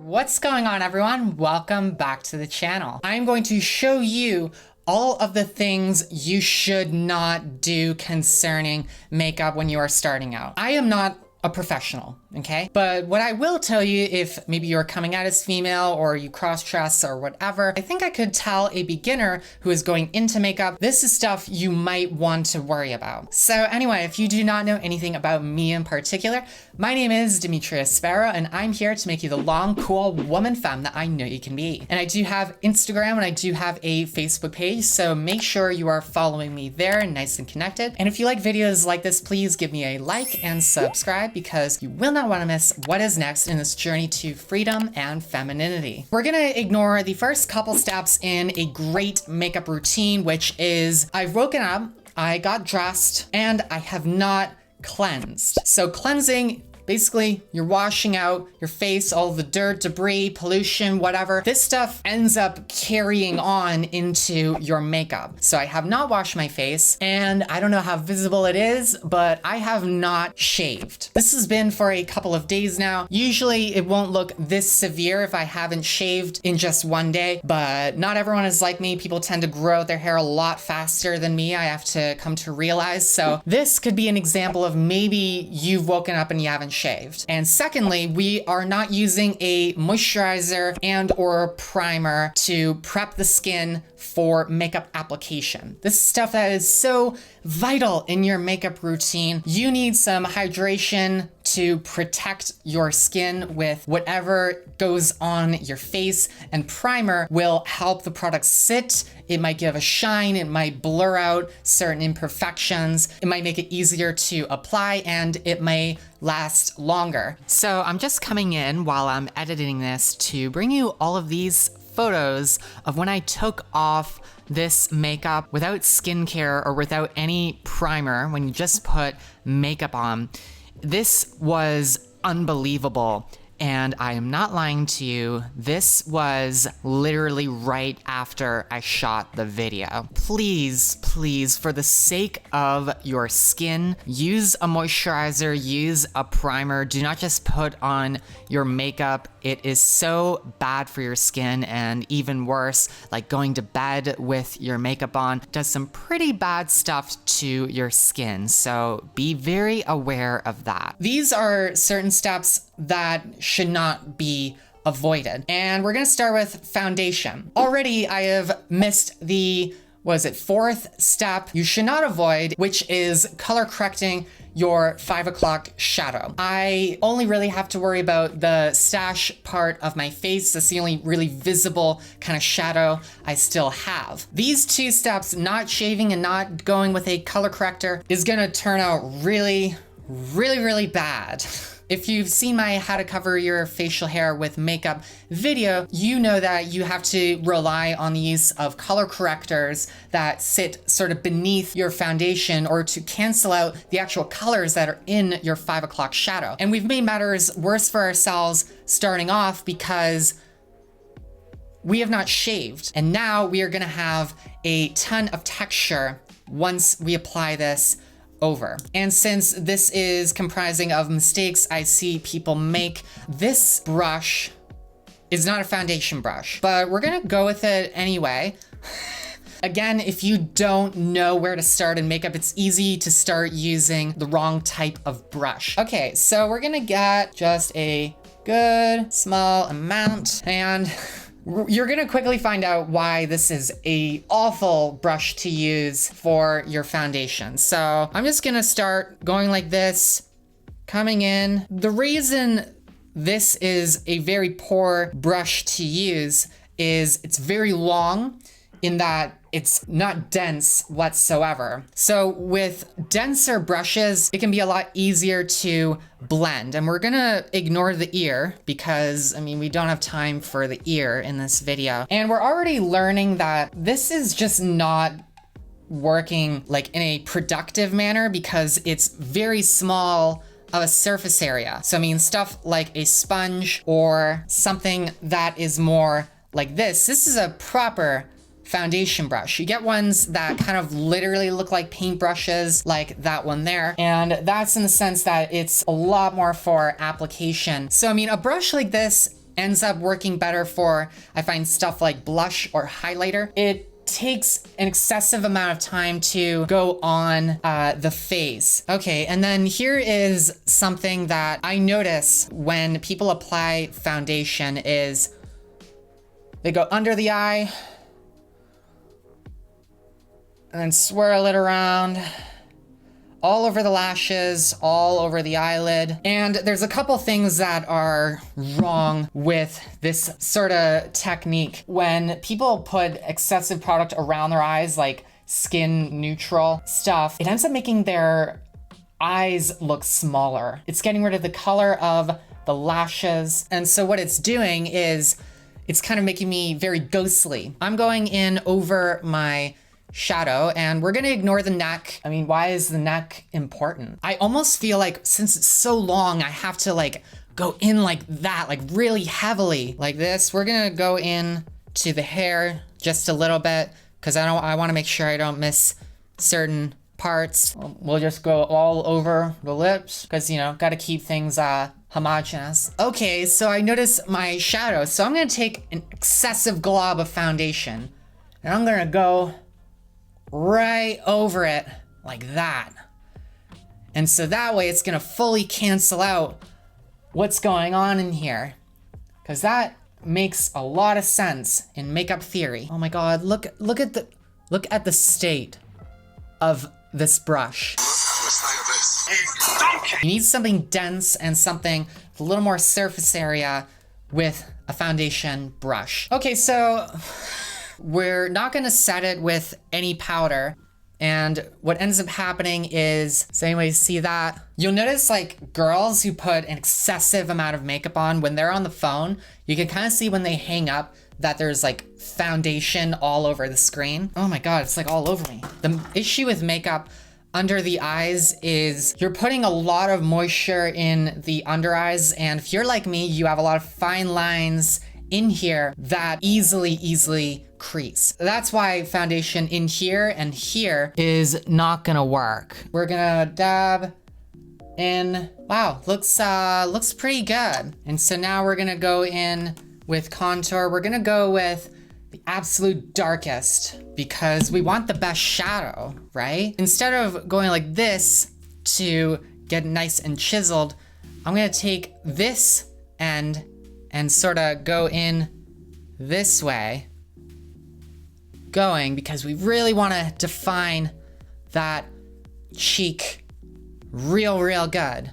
What's going on, everyone? Welcome back to the channel. I'm going to show you all of the things you should not do concerning makeup when you are starting out. I am not a professional, okay? But what I will tell you, if maybe you're coming out as female or you cross-dress or whatever, I think I could tell a beginner who is going into makeup, this is stuff you might want to worry about. So anyway, if you do not know anything about me in particular, my name is DIMITRIA SPARROW, and I'm here to make you the long, cool woman femme that I know you can be. And I do have Instagram and I do have a Facebook page, so make sure you are following me there and nice and connected. And if you like videos like this, please give me a like and subscribe, because you will not want to miss what is next in this journey to freedom and femininity. We're gonna ignore the first couple steps in a great makeup routine, which is I've woken up, I got dressed, and I have not cleansed. So cleansing, basically you're washing out your face, all the dirt, debris, pollution, whatever. This stuff ends up carrying on into your makeup. So I have not washed my face, and I don't know how visible it is, but I have not shaved. This has been for a couple of days now. Usually it won't look this severe if I haven't shaved in just one day, but not everyone is like me. People tend to grow out their hair a lot faster than me, I have to come to realize. So this could be an example of maybe you've woken up and you haven't shaved. And secondly, we are not using a moisturizer and or primer to prep the skin for makeup application. This is stuff that is so vital in your makeup routine. You need some hydration to protect your skin with whatever goes on your face, and primer will help the product sit. It might give a shine, it might blur out certain imperfections, it might make it easier to apply, and it may last longer. So I'm just coming in while I'm editing this to bring you all of these photos of when I took off this makeup without skincare or without any primer, when you just put makeup on. This was unbelievable. And I am not lying to you, this was literally right after I shot the video. Please, please, for the sake of your skin, use a moisturizer, use a primer. Do not just put on your makeup. It is so bad for your skin, and even worse, like going to bed with your makeup on does some pretty bad stuff to your skin. So be very aware of that. These are certain steps that should not be avoided. And we're gonna start with foundation. Already I have missed the, fourth step you should not avoid, which is color correcting your 5 o'clock shadow. I only really have to worry about the stash part of my face. That's the only really visible kind of shadow I still have. These two steps, not shaving and not going with a color corrector, is gonna turn out really, really, really bad. If you've seen my how to cover your facial hair with makeup video, you know that you have to rely on the use of color correctors that sit sort of beneath your foundation or to cancel out the actual colors that are in your 5 o'clock shadow. And we've made matters worse for ourselves starting off because we have not shaved. And now we are gonna have a ton of texture once we apply this over. And since this is comprising of mistakes I see people make, this brush is not a foundation brush, but we're gonna go with it anyway. Again, if you don't know where to start in makeup, it's easy to start using the wrong type of brush. Okay, so we're gonna get just a good small amount, and you're gonna quickly find out why this is a awful brush to use for your foundation. So I'm just gonna start going like this, coming in. The reason this is a very poor brush to use is it's very long in that it's not dense whatsoever. So with denser brushes, it can be a lot easier to blend. And we're gonna ignore the ear because, I mean, we don't have time for the ear in this video. And we're already learning that this is just not working like in a productive manner because it's very small of a surface area. So I mean, stuff like a sponge or something that is more like this. This is a proper foundation brush. You get ones that kind of literally look like paintbrushes, like that one there. And that's in the sense that it's a lot more for application. So, I mean, a brush like this ends up working better for, I find, stuff like blush or highlighter. It takes an excessive amount of time to go on the face. Okay, and then here is something that I notice when people apply foundation is they go under the eye and then swirl it around all over the lashes, all over the eyelid. And there's a couple things that are wrong with this sort of technique. When people put excessive product around their eyes, like skin neutral stuff, it ends up making their eyes look smaller. It's getting rid of the color of the lashes. And so what it's doing is it's kind of making me very ghostly. I'm going in over my shadow and we're gonna ignore the neck. I mean, why is the neck important? I almost feel like since it's so long, I have to like go in like that, like really heavily like this. We're gonna go in to the hair just a little bit because I wanna make sure I don't miss certain parts. We'll just go all over the lips because, you know, gotta keep things homogeneous. Okay, so I noticed my shadow. So I'm gonna take an excessive glob of foundation and I'm gonna go right over it like that. And so that way it's gonna fully cancel out what's going on in here, because that makes a lot of sense in makeup theory. Oh my God, look at the state of this brush. You need something dense and something with a little more surface area with a foundation brush. Okay, so we're not gonna set it with any powder. And what ends up happening is, does anybody see that? You'll notice like girls who put an excessive amount of makeup on, when they're on the phone, you can kind of see when they hang up that there's like foundation all over the screen. Oh my God, it's like all over me. The issue with makeup under the eyes is you're putting a lot of moisture in the under eyes. And if you're like me, you have a lot of fine lines in here that easily crease. That's why foundation in here and here is not gonna work. We're gonna dab in. Wow, looks pretty good. And so now we're gonna go in with contour. We're gonna go with the absolute darkest because we want the best shadow, right? Instead of going like this to get nice and chiseled, I'm gonna take this end and sort of go in this way, because we really want to define that cheek real good.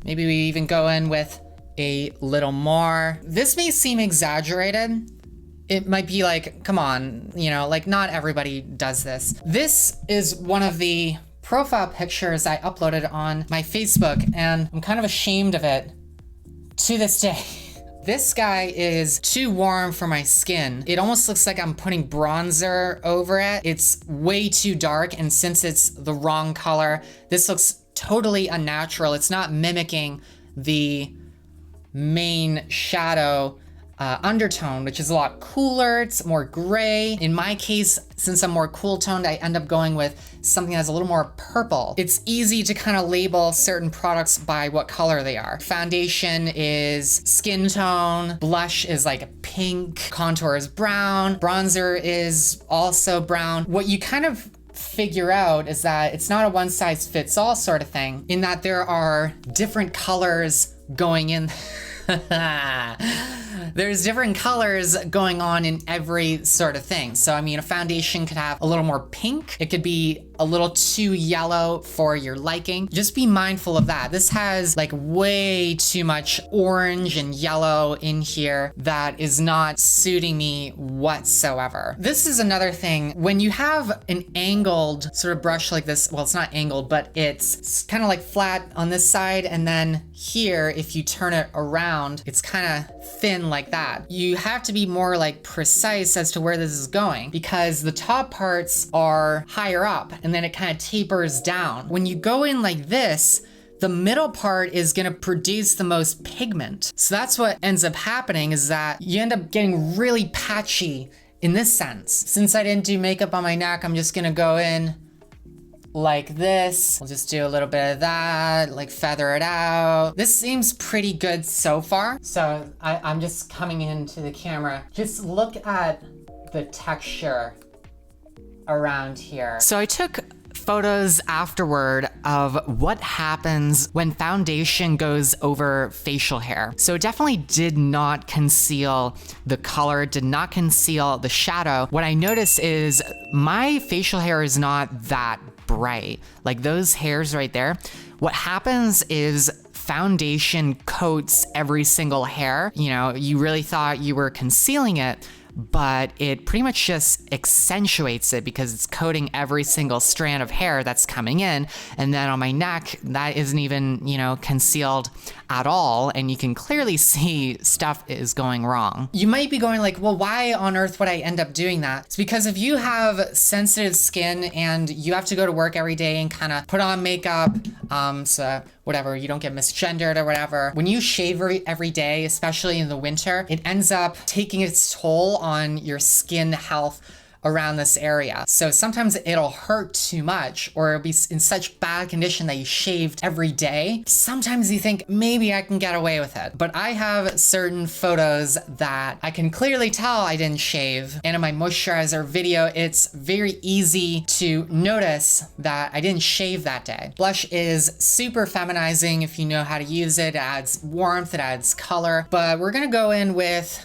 Maybe we even go in with a little more. This may seem exaggerated. It might be like, come on, you know, like not everybody does this. This is one of the profile pictures I uploaded on my Facebook, and I'm kind of ashamed of it to this day. This guy is too warm for my skin. It almost looks like I'm putting bronzer over it. It's way too dark, and since it's the wrong color, this looks totally unnatural. It's not mimicking the main shadow undertone, which is a lot cooler. It's more gray. In my case, since I'm more cool toned, I end up going with something that's a little more purple. It's easy to kind of label certain products by what color they are. Foundation is skin tone, blush is like pink, contour is brown, bronzer is also brown. What you kind of figure out is that it's not a one size fits all sort of thing, in that there are different colors going in. There's different colors going on in every sort of thing. So, I mean, a foundation could have a little more pink. It could be a little too yellow for your liking. Just be mindful of that. This has like way too much orange and yellow in here that is not suiting me whatsoever. This is another thing. When you have an angled sort of brush like this, well, it's not angled, but it's kind of like flat on this side, and then here, if you turn it around, it's kind of thin like that. You have to be more like precise as to where this is going, because the top parts are higher up and then it kind of tapers down. When you go in like this, the middle part is gonna produce the most pigment. So that's what ends up happening, is that you end up getting really patchy in this sense. Since I didn't do makeup on my neck, I'm just gonna go in like this. We'll just do a little bit of that, like feather it out. This seems pretty good so far. So I'm just coming into the camera. Just look at the texture around here. So I took photos afterward of what happens when foundation goes over facial hair. So it definitely did not conceal the color, did not conceal the shadow. What I noticed is my facial hair is not that bright. Like those hairs right there, what happens is foundation coats every single hair. You know, you really thought you were concealing it, but it pretty much just accentuates it because it's coating every single strand of hair that's coming in. And then on my neck, that isn't even, you know, concealed at all. And you can clearly see stuff is going wrong. You might be going like, well, why on earth would I end up doing that? It's because if you have sensitive skin and you have to go to work every day and kind of put on makeup, so whatever, you don't get misgendered or whatever. When you shave every day, especially in the winter, it ends up taking its toll on your skin health around this area. So sometimes it'll hurt too much, or it'll be in such bad condition that you shaved every day. Sometimes you think maybe I can get away with it, but I have certain photos that I can clearly tell I didn't shave. And in my moisturizer video, it's very easy to notice that I didn't shave that day. Blush is super feminizing if you know how to use it. It adds warmth, it adds color, but we're gonna go in with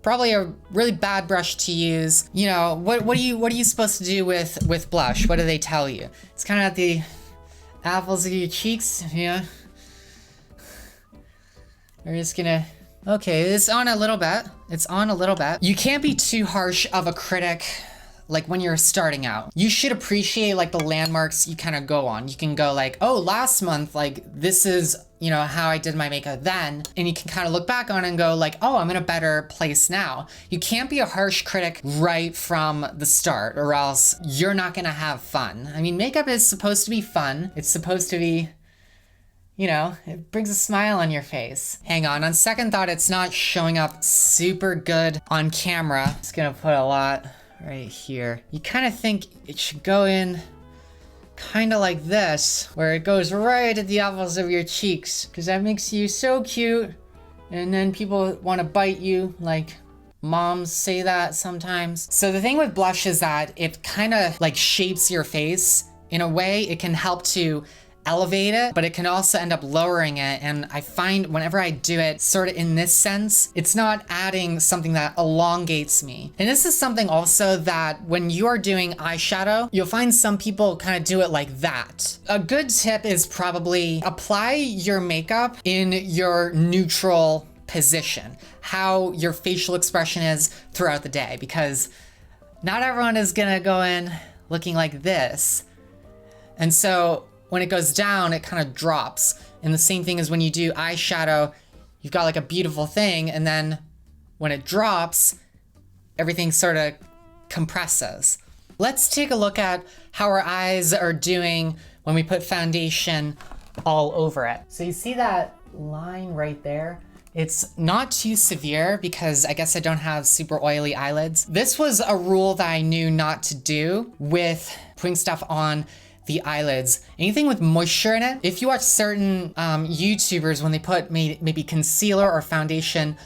probably a really bad brush to use. You know, what are you supposed to do with blush? What do they tell you? It's kind of at the apples of your cheeks, yeah. We're just gonna, okay, it's on a little bit. It's on a little bit. You can't be too harsh of a critic like when you're starting out. You should appreciate like the landmarks you kind of go on. You can go like, oh, last month, like this is, you know, how I did my makeup then. And you can kind of look back on it and go like, oh, I'm in a better place now. You can't be a harsh critic right from the start or else you're not gonna have fun. I mean, makeup is supposed to be fun. It's supposed to be, you know, it brings a smile on your face. Hang on second thought, it's not showing up super good on camera. Just gonna put a lot right here. You kind of think it should go in kind of like this, where it goes right at the apples of your cheeks, because that makes you so cute. And then people want to bite you, like moms say that sometimes. So the thing with blush is that it kind of like shapes your face in a way. It can help to elevate it, but it can also end up lowering it. And I find whenever I do it sort of in this sense, it's not adding something that elongates me. And this is something also that when you are doing eyeshadow, you'll find some people kind of do it like that. A good tip is probably apply your makeup in your neutral position, how your facial expression is throughout the day, because not everyone is gonna go in looking like this. And so when it goes down, it kind of drops. And the same thing is when you do eyeshadow, you've got like a beautiful thing, and then when it drops, everything sort of compresses. Let's take a look at how our eyes are doing when we put foundation all over it. So you see that line right there? It's not too severe because I guess I don't have super oily eyelids. This was a rule that I knew not to do with putting stuff on the eyelids. Anything with moisture in it. If you watch certain YouTubers, when they put maybe concealer or foundation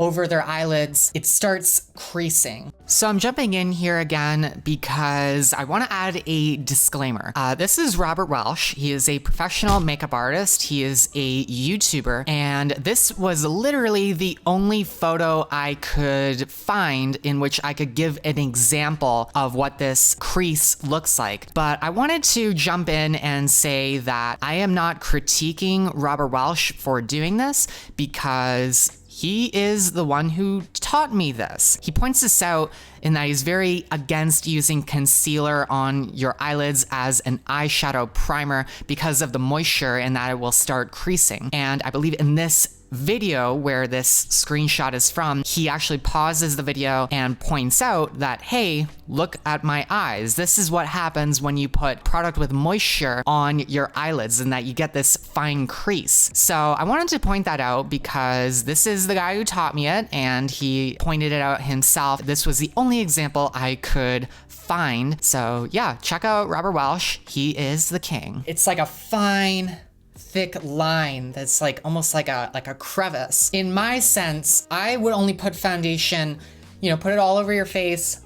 over their eyelids, it starts creasing. So I'm jumping in here again because I want to add a disclaimer. This is Robert Welsh. He is a professional makeup artist. He is a YouTuber, and this was literally the only photo I could find in which I could give an example of what this crease looks like. But I wanted to jump in and say that I am not critiquing Robert Welsh for doing this because he is the one who taught me this. He points this out in that he's very against using concealer on your eyelids as an eyeshadow primer because of the moisture and that it will start creasing. And I believe in this video where this screenshot is from, he actually pauses the video and points out that, hey, look at my eyes. This is what happens when you put product with moisture on your eyelids and that you get this fine crease. So I wanted to point that out because this is the guy who taught me it and he pointed it out himself. This was the only example I could find. So yeah, check out Robert Welsh. He is the king. It's like a fine, thick line that's like almost like a crevice. In my sense, I would only put foundation, put it all over your face,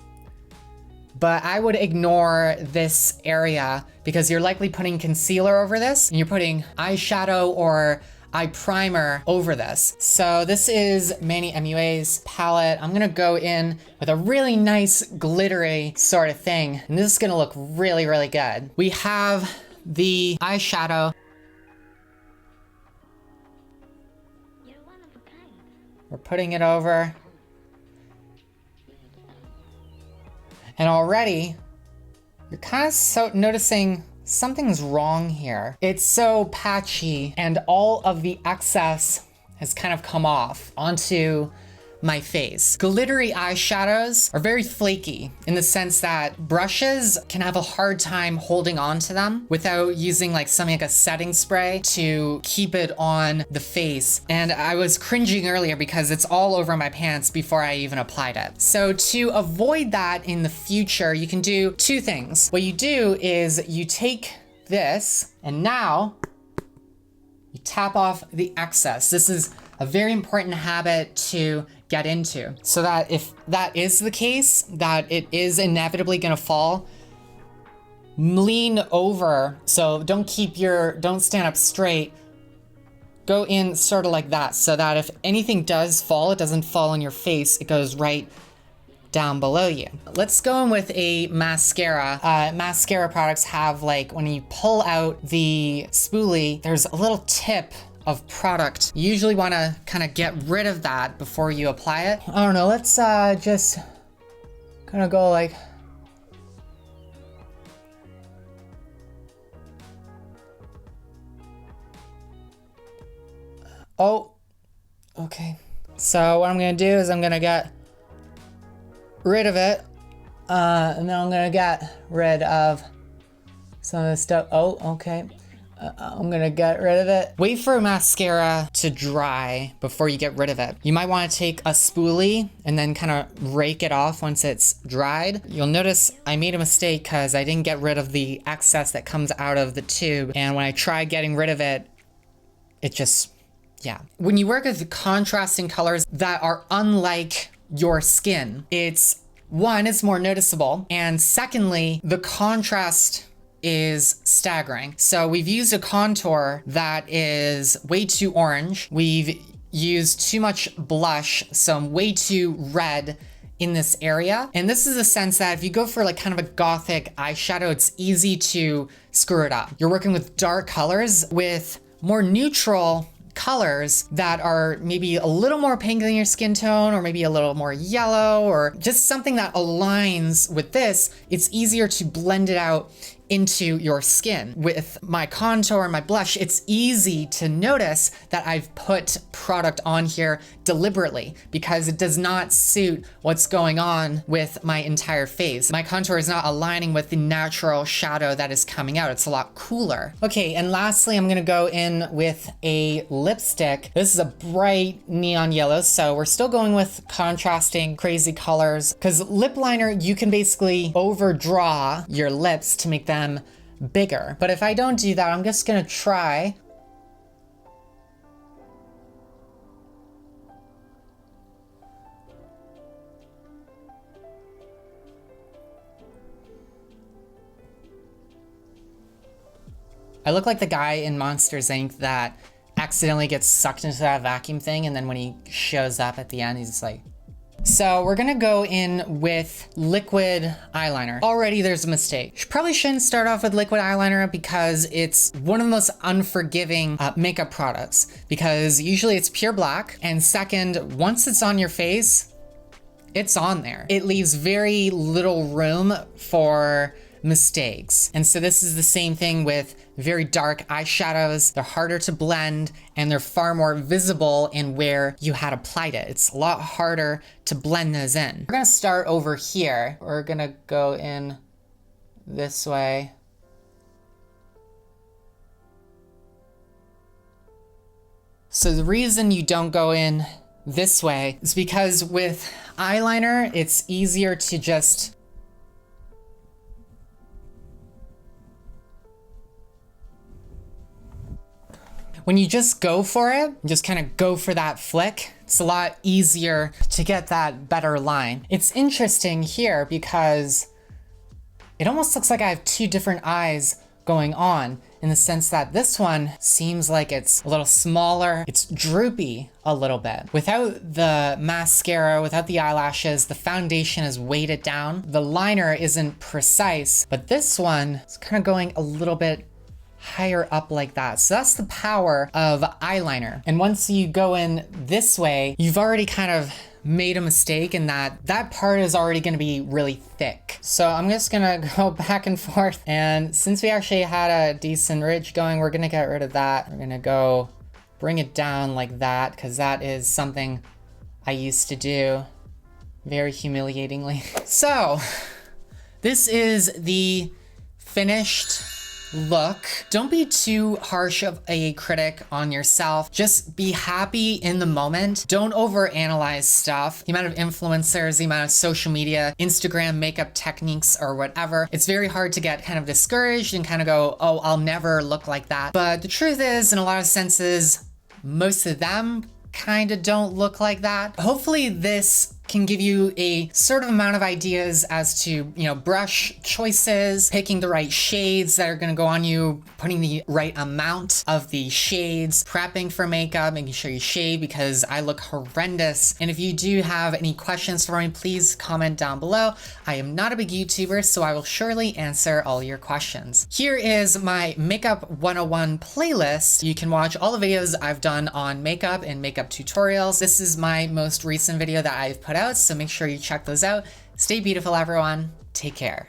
but I would ignore this area because you're likely putting concealer over this and you're putting eyeshadow or eye primer over this. So this is Manny MUA's palette. I'm gonna go in with a really nice glittery sort of thing. And this is gonna look really, really good. We have the eyeshadow. We're putting it over. And already, you're kind of noticing something's wrong here. It's so patchy and all of the excess has kind of come off onto my face. Glittery eyeshadows are very flaky in the sense that brushes can have a hard time holding on to them without using like something like a setting spray to keep it on the face. And I was cringing earlier because it's all over my pants before I even applied it. So to avoid that in the future, you can do two things. What you do is you take this and now you tap off the excess. This is a very important habit to get into so that if that is the case, that it is inevitably gonna fall, lean over. So don't stand up straight. Go in sort of like that so that if anything does fall, it doesn't fall on your face, it goes right down below you. Let's go in with a mascara. Mascara products have like, when you pull out the spoolie, there's a little tip of product. You usually want to kind of get rid of that before you apply it. I don't know, let's just kind of go like, oh, okay. So what I'm gonna do is I'm gonna get rid of it, and then I'm gonna get rid of some of the stuff. Oh, okay. I'm gonna get rid of it. Wait for mascara to dry before you get rid of it. You might want to take a spoolie and then kind of rake it off once it's dried. You'll notice I made a mistake because I didn't get rid of the excess that comes out of the tube. And when I tried getting rid of it, it just, yeah. When you work with contrasting colors that are unlike your skin, it's more noticeable. And secondly, the contrast is staggering. So we've used a contour that is way too orange. We've used too much blush, so I'm way too red in this area. And this is a sense that if you go for like kind of a gothic eyeshadow, it's easy to screw it up. You're working with dark colors with more neutral colors that are maybe a little more pink than your skin tone, or maybe a little more yellow, or just something that aligns with this. It's easier to blend it out into your skin. With my contour and my blush, it's easy to notice that I've put product on here deliberately because it does not suit what's going on with my entire face. My contour is not aligning with the natural shadow that is coming out. It's a lot cooler. Okay, and lastly, I'm gonna go in with a lipstick. This is a bright neon yellow, so we're still going with contrasting crazy colors, because lip liner, you can basically overdraw your lips to make them bigger. But if I don't do that, I'm just gonna try. I look like the guy in Monsters, Inc. that accidentally gets sucked into that vacuum thing, and then when he shows up at the end, he's just like... So we're gonna go in with liquid eyeliner. Already there's a mistake. You probably shouldn't start off with liquid eyeliner because it's one of the most unforgiving makeup products, because usually it's pure black, and second, once it's on your face, it's on there. It leaves very little room for mistakes. And so this is the same thing with very dark eyeshadows. They're harder to blend and they're far more visible in where you had applied it. It's a lot harder to blend those in. We're gonna start over here. We're gonna go in this way. So the reason you don't go in this way is because with eyeliner, it's easier to just when you just go for it, just kind of go for that flick, it's a lot easier to get that better line. It's interesting here because it almost looks like I have two different eyes going on, in the sense that this one seems like it's a little smaller, it's droopy a little bit. Without the mascara, without the eyelashes, the foundation is weighted down. The liner isn't precise, but this one is kind of going a little bit higher up like that. So that's the power of eyeliner. And once you go in this way, you've already kind of made a mistake in that part is already gonna be really thick. So I'm just gonna go back and forth. And since we actually had a decent ridge going, we're gonna get rid of that. We're gonna go bring it down like that, because that is something I used to do very humiliatingly. So this is the finished look. Don't be too harsh of a critic on yourself. Just be happy in the moment. Don't overanalyze stuff. The amount of influencers, the amount of social media, Instagram makeup techniques or whatever, it's very hard to get kind of discouraged and kind of go, oh, I'll never look like that. But the truth is, in a lot of senses, most of them kind of don't look like that. Hopefully this can give you a sort of amount of ideas as to, you know, brush choices, picking the right shades that are gonna go on you, putting the right amount of the shades, prepping for makeup, making sure you shave because I look horrendous. And if you do have any questions for me, please comment down below. I am not a big YouTuber, so I will surely answer all your questions. Here is my Makeup 101 playlist. You can watch all the videos I've done on makeup and makeup tutorials. This is my most recent video that I've put out, so make sure you check those out. Stay beautiful, everyone. Take care.